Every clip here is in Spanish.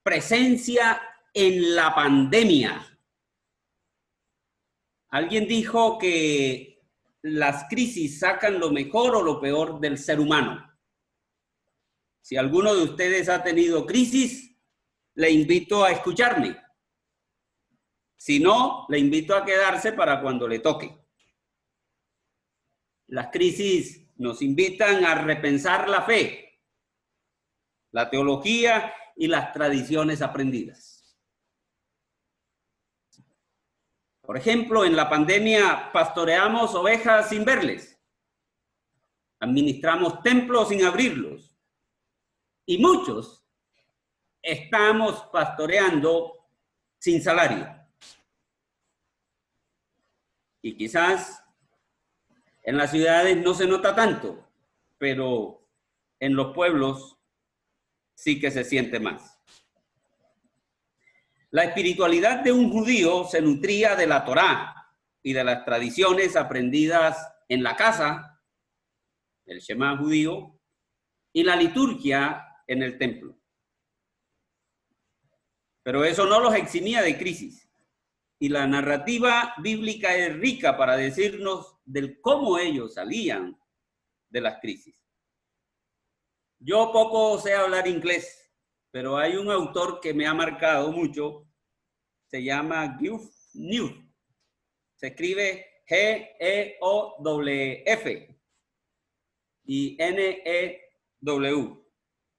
presencia en la pandemia. Alguien dijo que las crisis sacan lo mejor o lo peor del ser humano. Si alguno de ustedes ha tenido crisis, le invito a escucharme. Si no, le invito a quedarse para cuando le toque. Las crisis nos invitan a repensar la fe, la teología y las tradiciones aprendidas. Por ejemplo, en la pandemia pastoreamos ovejas sin verles, administramos templos sin abrirlos, y muchos estamos pastoreando sin salario. Y quizás en las ciudades no se nota tanto, pero en los pueblos sí que se siente más. La espiritualidad de un judío se nutría de la Torá y de las tradiciones aprendidas en la casa, el Shema judío, y la liturgia en el templo. Pero eso no los eximía de crisis. Y la narrativa bíblica es rica para decirnos del cómo ellos salían de las crisis. Yo poco sé hablar inglés, pero hay un autor que me ha marcado mucho, se llama Geoff News. Se escribe Geoff y New.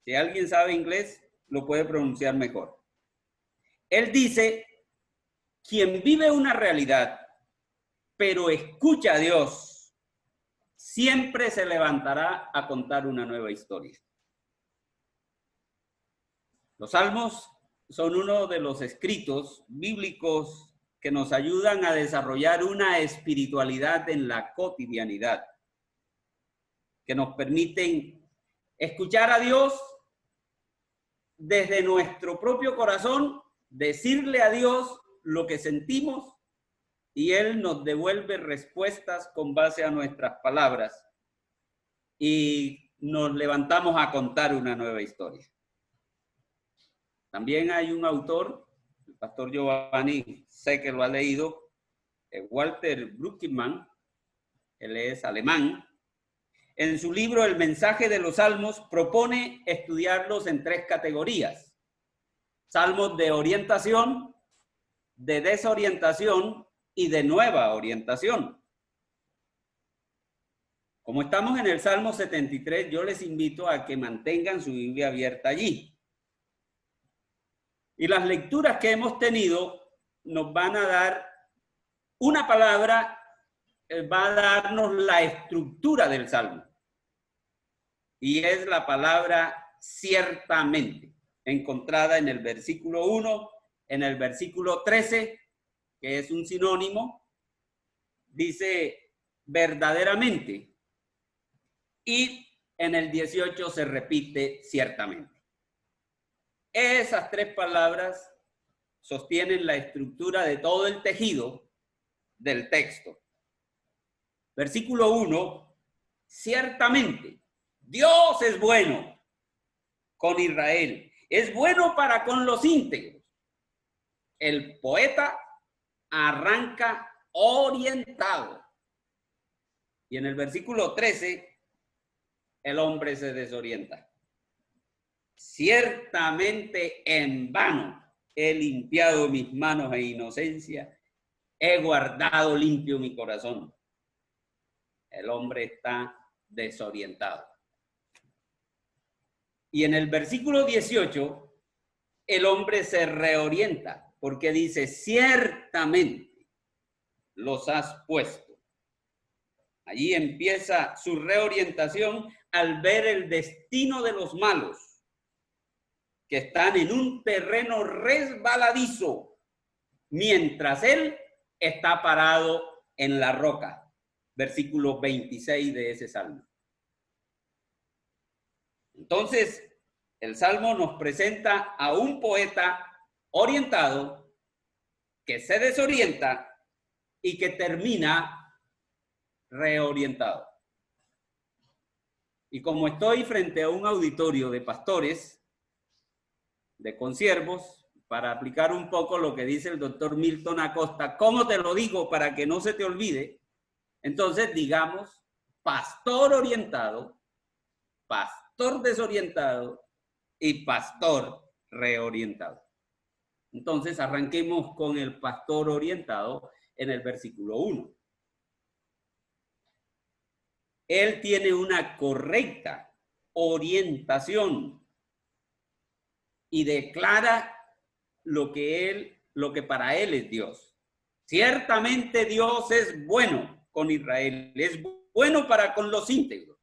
Si alguien sabe inglés, lo puede pronunciar mejor. Él dice: quien vive una realidad, pero escucha a Dios, siempre se levantará a contar una nueva historia. Los salmos son uno de los escritos bíblicos que nos ayudan a desarrollar una espiritualidad en la cotidianidad, que nos permiten escuchar a Dios desde nuestro propio corazón, decirle a Dios lo que sentimos y Él nos devuelve respuestas con base a nuestras palabras y nos levantamos a contar una nueva historia. También hay un autor, el pastor Giovanni, sé que lo ha leído, Walter Bruckmann, él es alemán. En su libro El mensaje de los salmos propone estudiarlos en 3 categorías: salmos de orientación, de desorientación y de nueva orientación. Como estamos en el Salmo 73, yo les invito a que mantengan su Biblia abierta allí. Y las lecturas que hemos tenido nos van a dar una palabra, va a darnos la estructura del Salmo. Y es la palabra ciertamente, encontrada en el versículo 1, en el versículo 13, que es un sinónimo, dice verdaderamente, y en el 18 se repite ciertamente. Esas 3 palabras sostienen la estructura de todo el tejido del texto. Versículo 1, ciertamente, Dios es bueno con Israel, es bueno para con los íntegros. El poeta arranca orientado. Y en el versículo 13, el hombre se desorienta. Ciertamente en vano he limpiado mis manos en inocencia, he guardado limpio mi corazón. El hombre está desorientado. Y en el versículo 18, el hombre se reorienta, porque dice: ciertamente los has puesto. Allí empieza su reorientación al ver el destino de los malos, que están en un terreno resbaladizo, mientras él está parado en la roca. Versículo 26 de ese salmo. Entonces, el salmo nos presenta a un poeta orientado que se desorienta y que termina reorientado. Y como estoy frente a un auditorio de pastores, de consiervos, para aplicar un poco lo que dice el doctor Milton Acosta. ¿Cómo te lo digo para que no se te olvide? Entonces, digamos, pastor orientado, pastor desorientado y pastor reorientado. Entonces, arranquemos con el pastor orientado en el versículo 1. Él tiene una correcta orientación y declara lo que para él es Dios. Ciertamente Dios es bueno con Israel, es bueno para con los íntegros.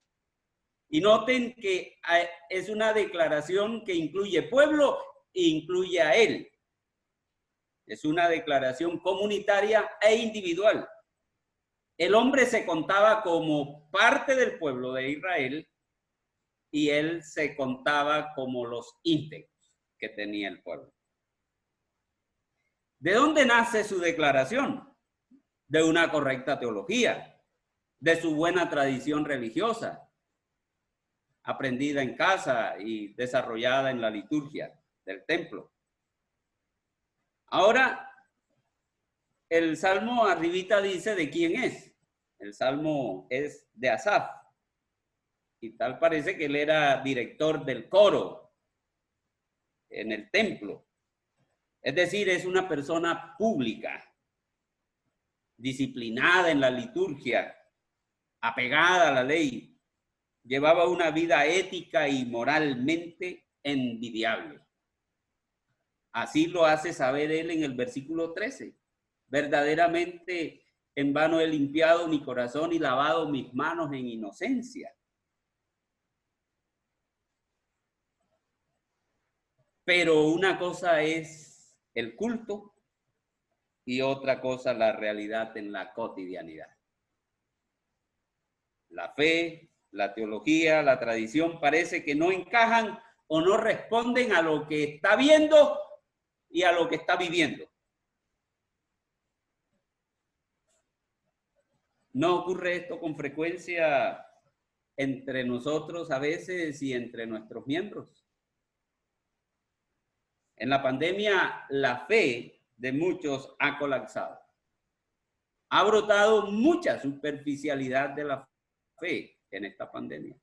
Y noten que es una declaración que incluye pueblo e incluye a él. Es una declaración comunitaria e individual. El hombre se contaba como parte del pueblo de Israel y él se contaba como los íntegros que tenía el pueblo. ¿De dónde nace su declaración? De una correcta teología, de su buena tradición religiosa, aprendida en casa y desarrollada en la liturgia del templo. Ahora, el salmo arribita dice de quién es. El salmo es de Asaf. Y tal parece que él era director del coro en el templo. Es decir, es una persona pública, disciplinada en la liturgia, apegada a la ley. Llevaba una vida ética y moralmente envidiable. Así lo hace saber él en el versículo 13. Verdaderamente en vano he limpiado mi corazón y lavado mis manos en inocencia. Pero una cosa es el culto y otra cosa la realidad en la cotidianidad. La fe, la teología, la tradición parece que no encajan o no responden a lo que está viendo y a lo que está viviendo. ¿No ocurre esto con frecuencia entre nosotros a veces y entre nuestros miembros? En la pandemia, la fe de muchos ha colapsado. Ha brotado mucha superficialidad de la fe en esta pandemia.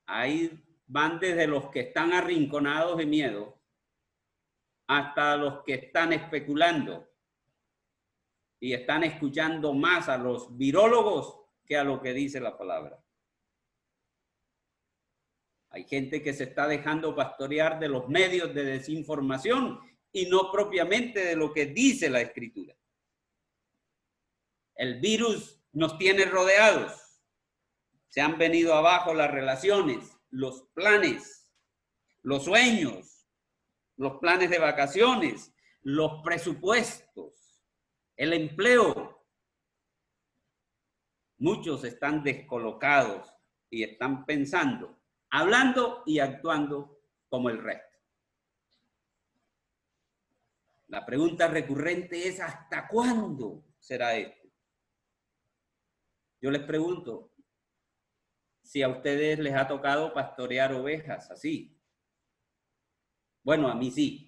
Ahí van desde los que están arrinconados de miedo hasta los que están especulando y están escuchando más a los virólogos que a lo que dice la palabra. Hay gente que se está dejando pastorear de los medios de desinformación y no propiamente de lo que dice la Escritura. El virus nos tiene rodeados. Se han venido abajo las relaciones, los planes, los sueños, los planes de vacaciones, los presupuestos, el empleo. Muchos están descolocados y están pensando, hablando y actuando como el resto. La pregunta recurrente es, ¿hasta cuándo será esto? Yo les pregunto, si a ustedes les ha tocado pastorear ovejas así. Bueno, a mí sí.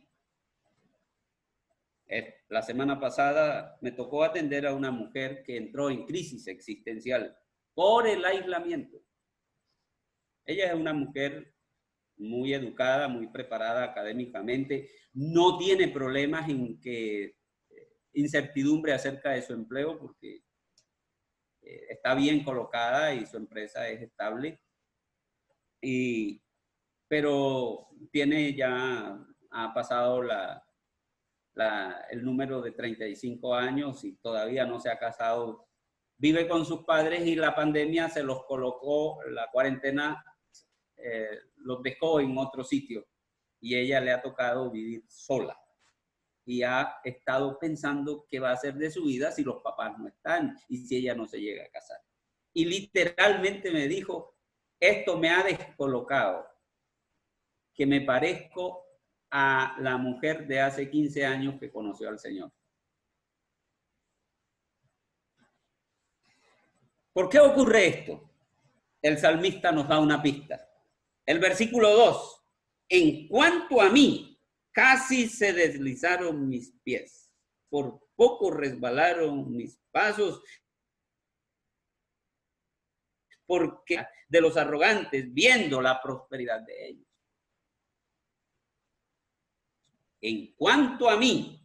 La semana pasada me tocó atender a una mujer que entró en crisis existencial por el aislamiento. Ella es una mujer muy educada, muy preparada académicamente, no tiene problemas en que incertidumbre acerca de su empleo porque está bien colocada y su empresa es estable. Pero tiene ya, ha pasado el número de 35 años y todavía no se ha casado. Vive con sus padres y la pandemia se los colocó, la cuarentena los dejó en otro sitio y ella le ha tocado vivir sola y ha estado pensando qué va a hacer de su vida si los papás no están y si ella no se llega a casar. Y literalmente me dijo, esto me ha descolocado, que me parezco a la mujer de hace 15 años que conoció al Señor. ¿Por qué ocurre esto? El salmista nos da una pista. El versículo 2 En cuanto a mí, casi se deslizaron mis pies. Por poco resbalaron mis pasos, porque de los arrogantes, viendo la prosperidad de ellos. En cuanto a mí,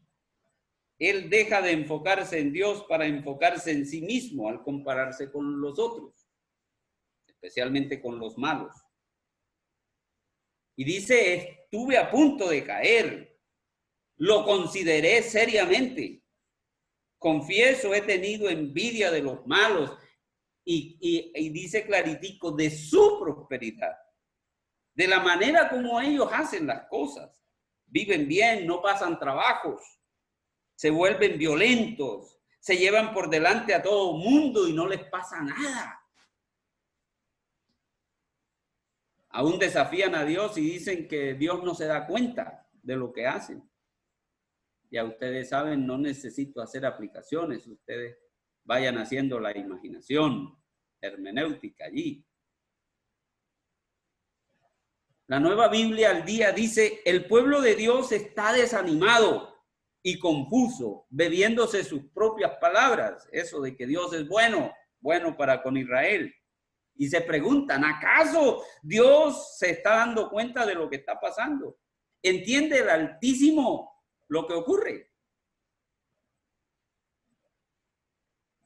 él deja de enfocarse en Dios para enfocarse en sí mismo al compararse con los otros, especialmente con los malos. Y dice, estuve a punto de caer, lo consideré seriamente. Confieso, he tenido envidia de los malos y dice claritico de su prosperidad, de la manera como ellos hacen las cosas. Viven bien, no pasan trabajos, se vuelven violentos, se llevan por delante a todo mundo y no les pasa nada. Aún desafían a Dios y dicen que Dios no se da cuenta de lo que hacen. Ya ustedes saben, no necesito hacer aplicaciones, ustedes vayan haciendo la imaginación hermenéutica allí. La Nueva Biblia al Día dice, el pueblo de Dios está desanimado y confuso, bebiéndose sus propias palabras, eso de que Dios es bueno, bueno para con Israel. Y se preguntan, ¿acaso Dios se está dando cuenta de lo que está pasando? ¿Entiende el Altísimo lo que ocurre?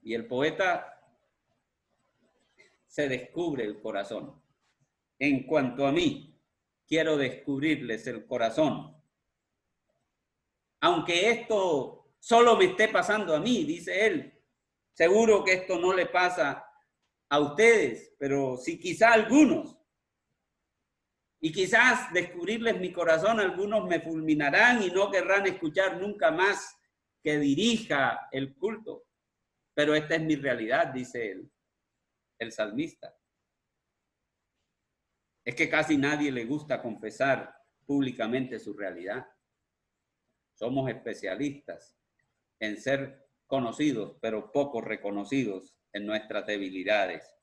Y el poeta se descubre el corazón. En cuanto a mí, quiero descubrirles el corazón. Aunque esto solo me esté pasando a mí, dice él, seguro que esto no le pasa a ustedes, pero sí quizá a algunos. Y quizás descubrirles mi corazón, algunos me fulminarán y no querrán escuchar nunca más que dirija el culto. Pero esta es mi realidad, dice el salmista. Es que casi nadie le gusta confesar públicamente su realidad. Somos especialistas en ser conocidos, pero poco reconocidos en nuestras debilidades.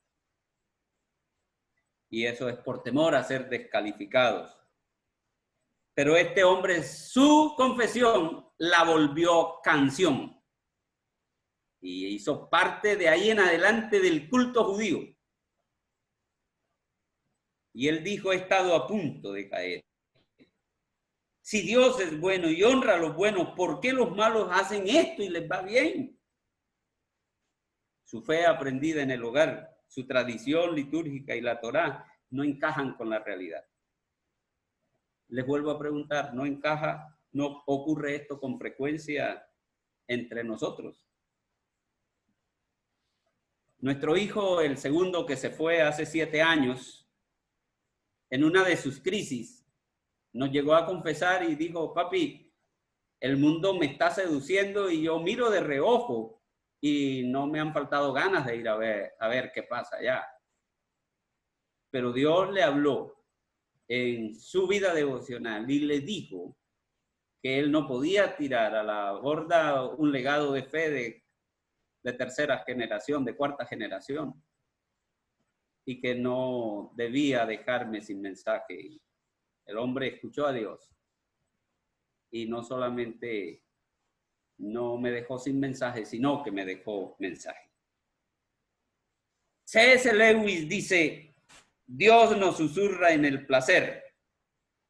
Y eso es por temor a ser descalificados. Pero este hombre, su confesión la volvió canción. Y hizo parte de ahí en adelante del culto judío. Y él dijo, he estado a punto de caer. Si Dios es bueno y honra a los buenos, ¿por qué los malos hacen esto y les va bien? Su fe aprendida en el hogar, su tradición litúrgica y la Torá no encajan con la realidad. Les vuelvo a preguntar, ¿no encaja, no ocurre esto con frecuencia entre nosotros? Nuestro hijo, el segundo que se fue hace 7 años, en una de sus crisis, nos llegó a confesar y dijo, papi, el mundo me está seduciendo y yo miro de reojo y no me han faltado ganas de ir a ver qué pasa allá. Pero Dios le habló en su vida devocional y le dijo que él no podía tirar a la borda un legado de fe de tercera generación, de cuarta generación, y que no debía dejarme sin mensaje. El hombre escuchó a Dios y no solamente no me dejó sin mensaje, sino que me dejó mensaje. C.S. Lewis dice, Dios nos susurra en el placer,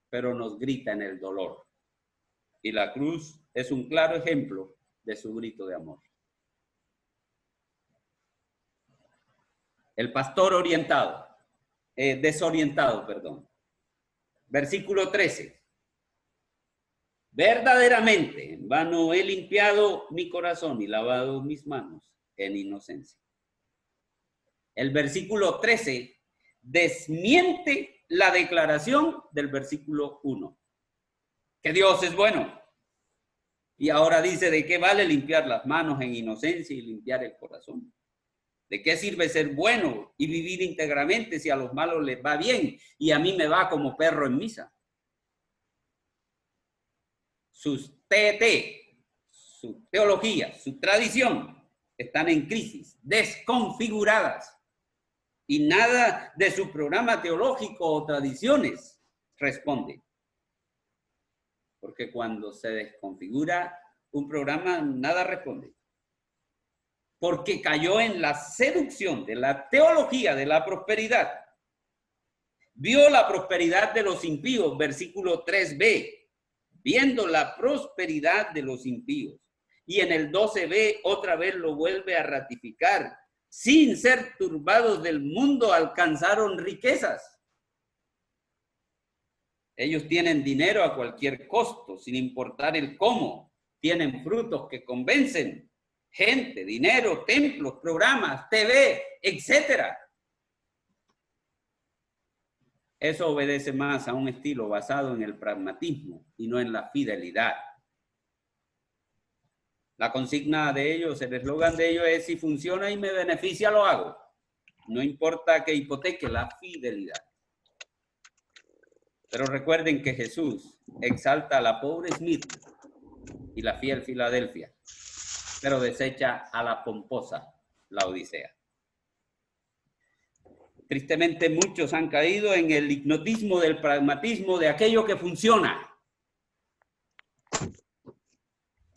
pero nos grita en el dolor. Y la cruz es un claro ejemplo de su grito de amor. El pastor desorientado. Versículo 13. Verdaderamente, en vano he limpiado mi corazón y lavado mis manos en inocencia. El versículo 13 desmiente la declaración del versículo 1. Que Dios es bueno. Y ahora dice, ¿de qué vale limpiar las manos en inocencia y limpiar el corazón? ¿De qué sirve ser bueno y vivir íntegramente si a los malos les va bien y a mí me va como perro en misa? Sus su teología, su tradición están en crisis, desconfiguradas. Y nada de su programa teológico o tradiciones responde. porque cuando se desconfigura un programa, nada responde. Porque cayó en la seducción de la teología de la prosperidad. Vio la prosperidad de los impíos, versículo 3b, viendo la prosperidad de los impíos. Y en el 12b otra vez lo vuelve a ratificar. Sin ser turbados del mundo alcanzaron riquezas. Ellos tienen dinero a cualquier costo, sin importar el cómo. Tienen frutos que convencen. Gente, dinero, templos, programas, TV, etcétera. Eso obedece más a un estilo basado en el pragmatismo y no en la fidelidad. La consigna de ellos, el eslogan de ellos es: si funciona y me beneficia, lo hago. No importa que hipoteque la fidelidad. Pero recuerden que Jesús exalta a la pobre Smith y la fiel Filadelfia, pero desecha a la pomposa Laodicea. Tristemente muchos han caído en el hipnotismo del pragmatismo de aquello que funciona.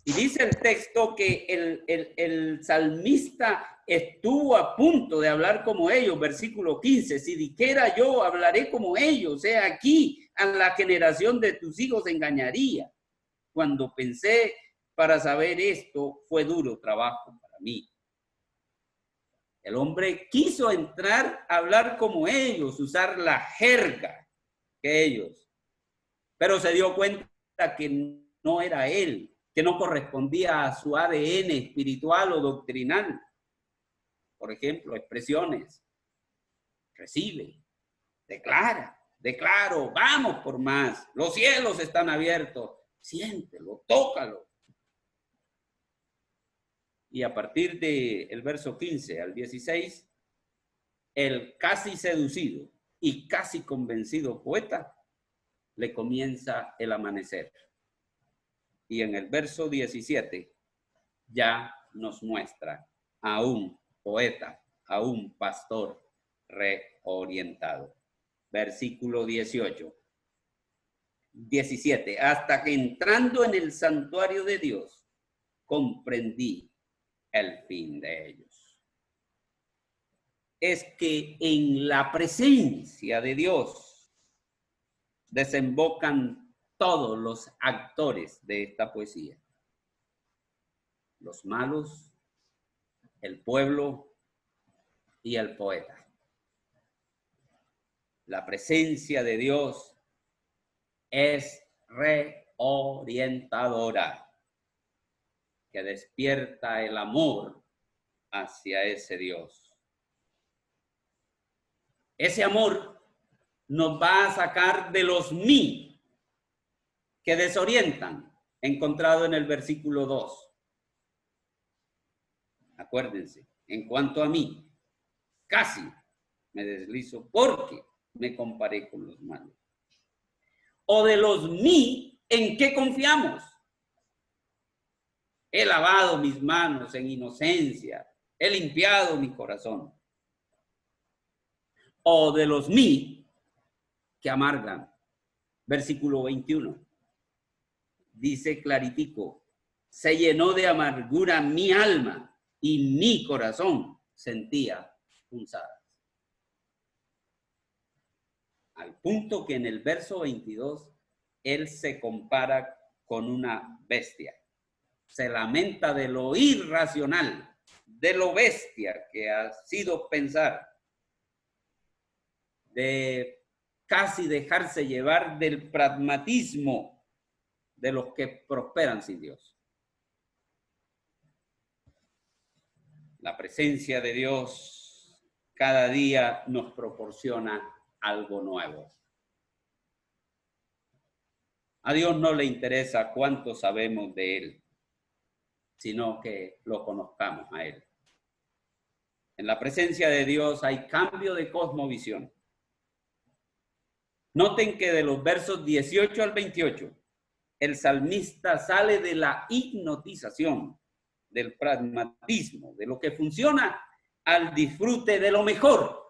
Y dice el texto que el salmista estuvo a punto de hablar como ellos, versículo 15, si dijera yo, hablaré como ellos, aquí a la generación de tus hijos engañaría. Cuando pensé para saber esto, fue duro trabajo para mí. El hombre quiso entrar a hablar como ellos, usar la jerga que ellos, pero se dio cuenta que no era él, que no correspondía a su ADN espiritual o doctrinal. Por ejemplo, expresiones: recibe, declara, declaro, vamos por más, los cielos están abiertos, siéntelo, tócalo. Y a partir del verso 15 al 16, el casi seducido y casi convencido poeta le comienza el amanecer. Y en el verso 17 ya nos muestra a un poeta, a un pastor reorientado. Versículo 17, hasta que entrando en el santuario de Dios, comprendí el fin de ellos. Es que en la presencia de Dios desembocan todos los actores de esta poesía. Los malos, el pueblo y el poeta. La presencia de Dios es reorientadora, que despierta el amor hacia ese Dios. Ese amor nos va a sacar de los mí que desorientan, encontrado en el versículo 2. Acuérdense, en cuanto a mí, casi me deslizo porque me comparé con los malos. O de los mí, ¿en qué confiamos? He lavado mis manos en inocencia, he limpiado mi corazón. O de los mí que amargan. Versículo 21. Dice claritico: se llenó de amargura mi alma y mi corazón sentía punzadas. Al punto que en el verso 22, él se compara con una bestia. Se lamenta de lo irracional, de lo bestia que ha sido pensar, de casi dejarse llevar del pragmatismo de los que prosperan sin Dios. La presencia de Dios cada día nos proporciona algo nuevo. A Dios no le interesa cuánto sabemos de Él, sino que lo conozcamos a Él. En la presencia de Dios hay cambio de cosmovisión. Noten que de los versos 18 al 28, el salmista sale de la hipnotización, del pragmatismo, de lo que funciona, al disfrute de lo mejor,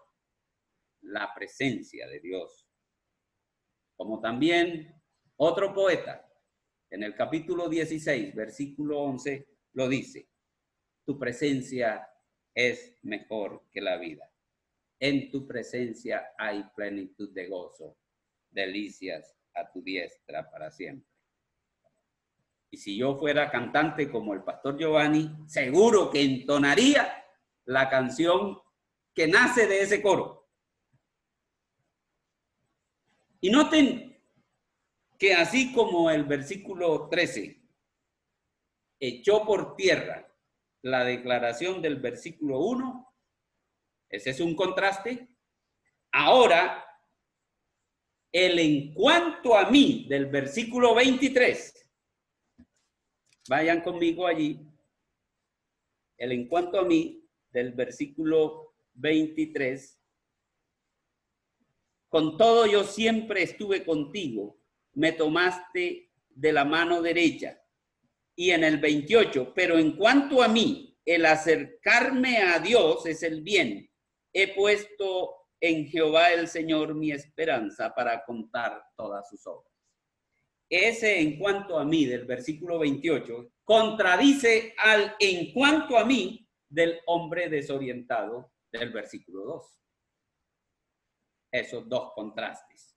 la presencia de Dios. Como también otro poeta En el capítulo 16, versículo 11, lo dice: tu presencia es mejor que la vida. En tu presencia hay plenitud de gozo, delicias a tu diestra para siempre. Y si yo fuera cantante como el pastor Giovanni, seguro que entonaría la canción que nace de ese coro. Y noten que así como el versículo 13 echó por tierra la declaración del versículo 1, ese es un contraste. Ahora, el en cuanto a mí del versículo 23, vayan conmigo allí, el en cuanto a mí del versículo 23, con todo yo siempre estuve contigo, me tomaste de la mano derecha. Y en el 28, pero en cuanto a mí, el acercarme a Dios es el bien. He puesto en Jehová el Señor mi esperanza para contar todas sus obras. Ese en cuanto a mí del versículo 28 contradice al en cuanto a mí del hombre desorientado del versículo 2. Esos dos contrastes.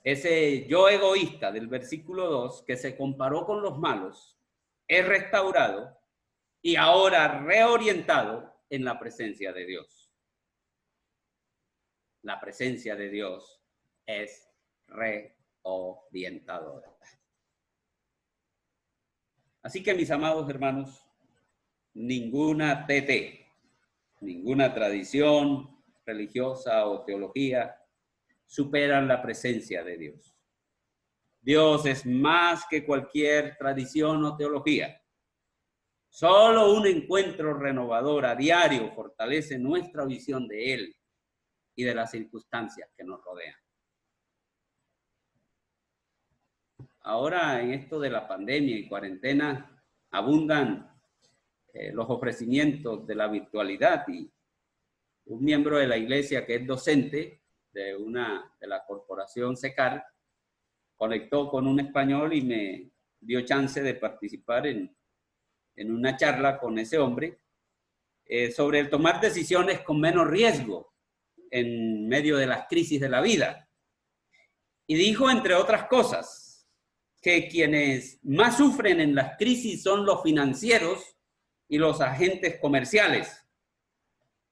Ese yo egoísta del versículo 2 que se comparó con los malos es restaurado y ahora reorientado en la presencia de Dios. La presencia de Dios es reorientadora. Así que, mis amados hermanos, ninguna TT, ninguna tradición religiosa o teología superan la presencia de Dios. Dios es más que cualquier tradición o teología. Solo un encuentro renovador a diario fortalece nuestra visión de Él y de las circunstancias que nos rodean. Ahora, en esto de la pandemia y cuarentena, abundan los ofrecimientos de la virtualidad, y un miembro de la iglesia que es docente de la corporación SECAR conectó con un español y me dio chance de participar en una charla con ese hombre sobre el tomar decisiones con menos riesgo en medio de las crisis de la vida. Y dijo, entre otras cosas, que quienes más sufren en las crisis son los financieros y los agentes comerciales,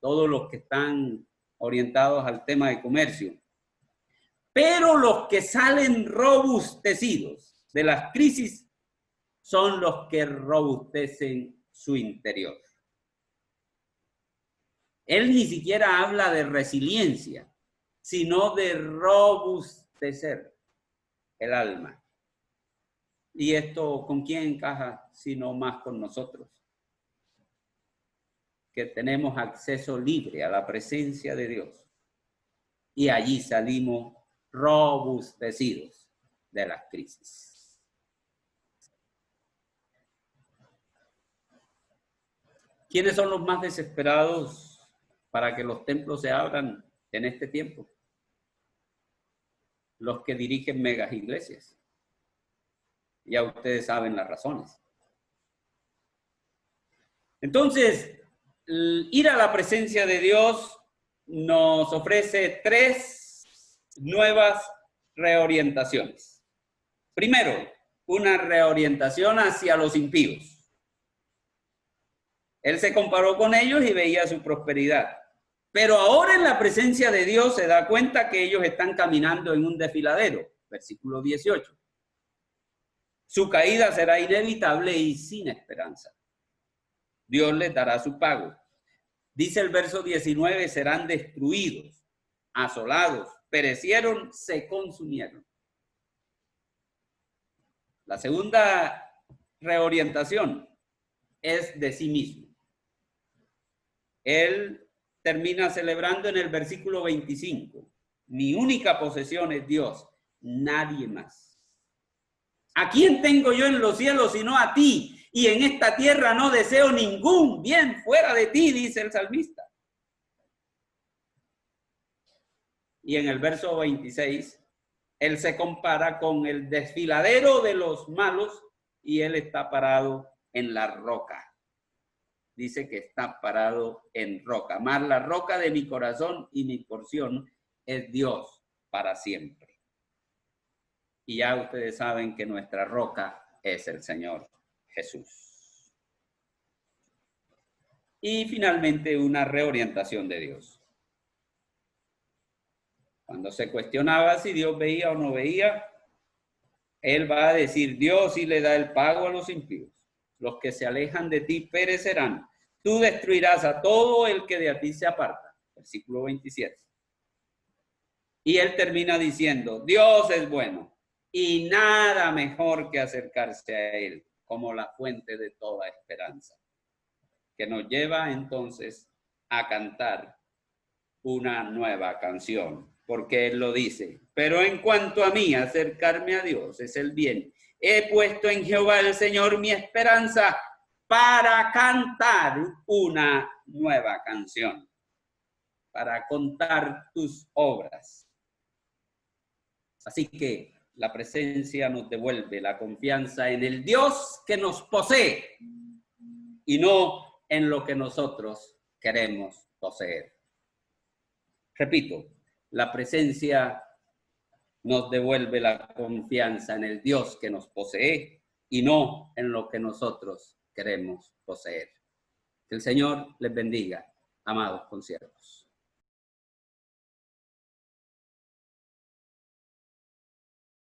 todos los que están orientados al tema de comercio. Pero los que salen robustecidos de las crisis son los que robustecen su interior. Él ni siquiera habla de resiliencia, sino de robustecer el alma. ¿Y esto con quién encaja? Sino más con nosotros, que tenemos acceso libre a la presencia de Dios. Y allí salimos robustecidos de las crisis. ¿Quiénes son los más desesperados para que los templos se abran en este tiempo? Los que dirigen megas iglesias. Ya ustedes saben las razones. Entonces, ir a la presencia de Dios nos ofrece 3 nuevas reorientaciones. Primero, una reorientación hacia los impíos. Él se comparó con ellos y veía su prosperidad. Pero ahora en la presencia de Dios se da cuenta que ellos están caminando en un desfiladero. Versículo 18. Su caída será inevitable y sin esperanza. Dios les dará su pago. Dice el verso 19, serán destruidos, asolados, perecieron, se consumieron. La segunda reorientación es de sí mismo. Él termina celebrando en el versículo 25. Mi única posesión es Dios, nadie más. ¿A quién tengo yo en los cielos sino a ti? Y en esta tierra no deseo ningún bien fuera de ti, dice el salmista. Y en el verso 26, Él se compara con el desfiladero de los malos y él está parado en la roca. Dice que está parado en roca. Más la roca de mi corazón y mi porción es Dios para siempre. Y ya ustedes saben que nuestra roca es el Señor Jesús. Y finalmente una reorientación de Dios. Cuando se cuestionaba si Dios veía o no veía, él va a decir, Dios sí le da el pago a los impíos. Los que se alejan de ti perecerán. Tú destruirás a todo el que de ti se aparta. Versículo 27. Y él termina diciendo, Dios es bueno y nada mejor que acercarse a él como la fuente de toda esperanza. Que nos lleva entonces a cantar una nueva canción. Porque él lo dice, pero en cuanto a mí, acercarme a Dios es el bien. He puesto en Jehová el Señor mi esperanza para cantar una nueva canción, para contar tus obras. Así que la presencia nos devuelve la confianza en el Dios que nos posee y no en lo que nosotros queremos poseer. Repito, la presencia nos devuelve la confianza en el Dios que nos posee y no en lo que nosotros queremos poseer. Que el Señor les bendiga, amados conciervos.